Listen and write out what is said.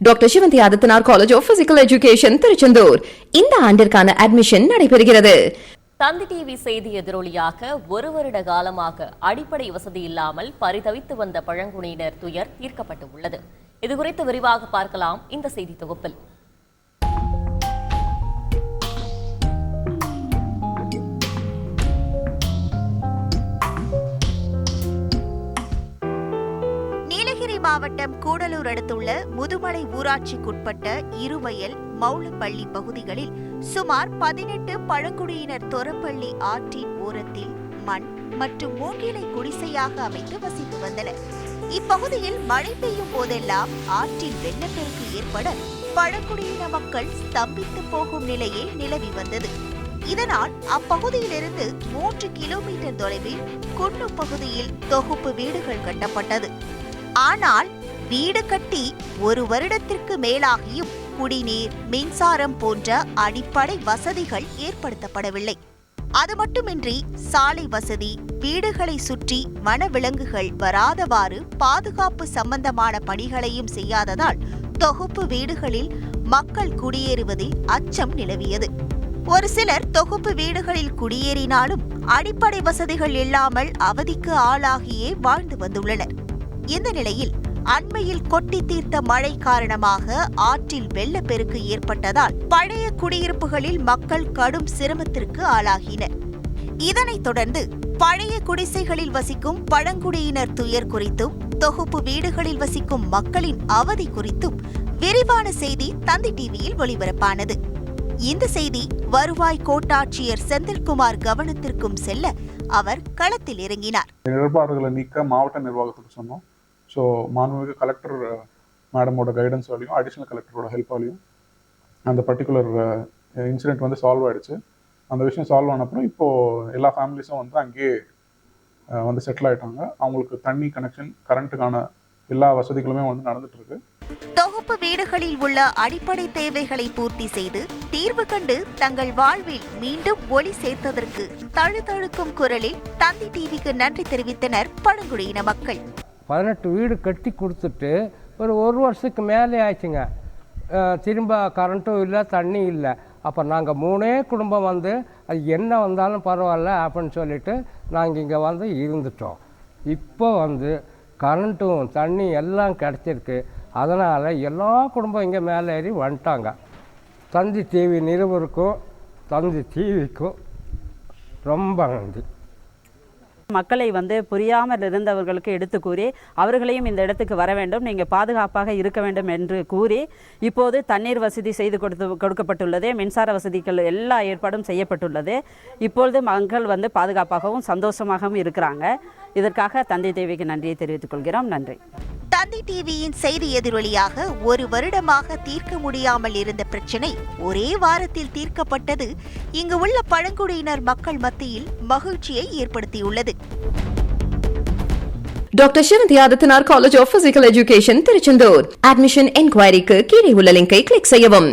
Doctor Sivanthi Adithanar college of physical education Tiruchendur இந்த ஆண்டிற்கான admission நடைபெறுகிறது. தந்தி டிவி செய்தி எதிரொலியாக ஒரு வருட காலமாக அடிப்படை வசதி இல்லாமல் பரிதவித்து வந்த பழங்குடியினர் துயர் தீர்க்கப்பட்டு உள்ளது. இதுகுறித்து விரிவாக பார்க்கலாம் இந்த செய்தி தொகுப்பில். நீலகிரி மாவட்டம் கூடலூர் அடுத்துள்ள முதுமலை ஊராட்சிக்குட்பட்ட இருவயல் மௌலப்பள்ளி பகுதிகளில் சுமார் 18 பழங்குடியினர் தொரப்பள்ளி ஆற்றின் ஓரத்தில் மண் மற்றும் மூங்கிலை குடிசையாக அமைத்து வசித்து வந்தனர். இப்பகுதியில் மழை பெய்யும் போதெல்லாம் ஆற்றில் வெள்ளப்பெருக்கு ஏற்பட பழங்குடியின மக்கள் ஸ்தம்பித்து போகும் நிலையே நிலவி வந்தது. இதனால் அப்பகுதியிலிருந்து 3 கிலோமீட்டர் தொலைவில் குன்னு பகுதியில் தொகுப்பு வீடுகள் கட்டப்பட்டது. ஆனால் வீடு கட்டி ஒரு வருடத்திற்கு மேலாகியும் குடிநீர், மின்சாரம் போன்ற அடிப்படை வசதிகள் ஏற்படுத்தப்படவில்லை. அது மட்டுமின்றி சாலை வசதி, வீடுகளை சுற்றி வனவிலங்குகள் வராதவாறு பாதுகாப்பு சம்பந்தமான பணிகளையும் செய்யாததால் தொகுப்பு வீடுகளில் மக்கள் குடியேறுவதில் அச்சம் நிலவியது. ஒரு சிலர் தொகுப்பு வீடுகளில் குடியேறினாலும் அடிப்படை வசதிகள் இல்லாமல் அவதிக்கு ஆளாகியே வாழ்ந்து வந்துள்ளனர். இந்த நிலையில் அண்மையில் கொட்டி தீர்த்த மழை காரணமாக ஆற்றில் வெள்ளப்பெருக்கு ஏற்பட்டதால் பழைய குடியிருப்புகளில் மக்கள் கடும் சிரமத்திற்கு ஆளாகினர். இதனைத் தொடர்ந்து பழைய குடிசைகளில் வசிக்கும் பழங்குடியினர் துயர் குறித்தும் தொகுப்பு வீடுகளில் வசிக்கும் மக்களின் அவதி குறித்தும் விரிவான செய்தி தந்தி டிவியில் ஒளிபரப்பானது. இந்த செய்தி வருவாய் கோட்டாட்சியர் செந்தில்குமார் கவனத்திற்கும் செல்ல அவர் களத்தில் இறங்கினார். இடர்பாடுகளை நீக்க மாவட்ட நிர்வாகத்துக்கு சொன்னோம். ஸோ மாண்புமிகு கலெக்டர் மேடமோட கைடன்ஸ் வழியும் அடிஷ்னல் கலெக்டரோட ஹெல்ப் வழியும் அந்த பர்டிகுலர் இன்சிடென்ட் வந்து சால்வ் ஆகிடுச்சு. அந்த விஷயம் சால்வ் ஆனப்பறம் இப்போது எல்லா ஃபேமிலிஸும் வந்து அங்கேயே வந்து செட்டில் ஆகிட்டாங்க. அவங்களுக்கு தண்ணி கனெக்ஷன், கரண்ட்டுக்கான எல்லா வசதிகளுமே வந்து நடந்துட்டுருக்கு. தொகுப்பு வீடுகளில் உள்ள அடிப்படை தேவைகளை பூர்த்தி செய்து தீர்வு கண்டு தங்கள் வாழ்வில் மீண்டும் ஒளி சேர்த்ததற்கு தழுதழுக்கும் குரலில் தந்தி டிவிக்கு நன்றி தெரிவித்தனர் பழங்குடியின மக்கள். 18 வீடு கட்டி கொடுத்துட்டு ஒரு வருஷத்துக்கு மேலே ஆயிடுச்சுங்க. திரும்ப கரண்ட்டும் இல்லை, தண்ணி இல்லை. அப்போ நாங்கள் 3 குடும்பம் வந்து அது என்ன வந்தாலும் பரவாயில்ல அப்படின்னு சொல்லிட்டு நாங்கள் இங்கே வந்து இருந்துட்டோம். இப்போ வந்து கரண்ட்டும் தண்ணி எல்லாம் கிடச்சிருக்கு. அதனால் எல்லா குடும்பம் இங்கே மேலே ஏறி வந்துட்டாங்க. தந்தி டிவி நிருபருக்கும் தந்தி டிவிக்கும் ரொம்ப நன்றி. மக்களை வந்து புரியாமல் இருந்தவர்களுக்கு எடுத்து கூறி அவர்களையும் இந்த இடத்துக்கு வர வேண்டும், நீங்கள் பாதுகாப்பாக இருக்க வேண்டும் என்று கூறி இப்போது தண்ணீர் வசதி செய்து கொடுக்கப்பட்டுள்ளது. மின்சார வசதிகள் எல்லா ஏற்பாடும் செய்யப்பட்டுள்ளது. இப்பொழுது மக்கள் வந்து பாதுகாப்பாகவும் சந்தோஷமாகவும் இருக்கிறாங்க. இதற்காக தந்தி டிவிக்கு நன்றியை தெரிவித்துக் கொள்கிறோம். நன்றி. தந்தி டிவியின் செய்தி எதிரொலியாக ஒரு வருடமாக தீர்க்க முடியாமல் இருந்த பிரச்சினை ஒரே வாரத்தில் தீர்க்கப்பட்டது இங்கு உள்ள பழங்குடியினர் மக்கள் மத்தியில் மகிழ்ச்சியை ஏற்படுத்தியுள்ளது. Doctor Sivanthi Adithanar college of physical education Tiruchendur. Admission என்கொயரிக்கு கீழே உள்ள லிங்கை கிளிக் செய்யவும்.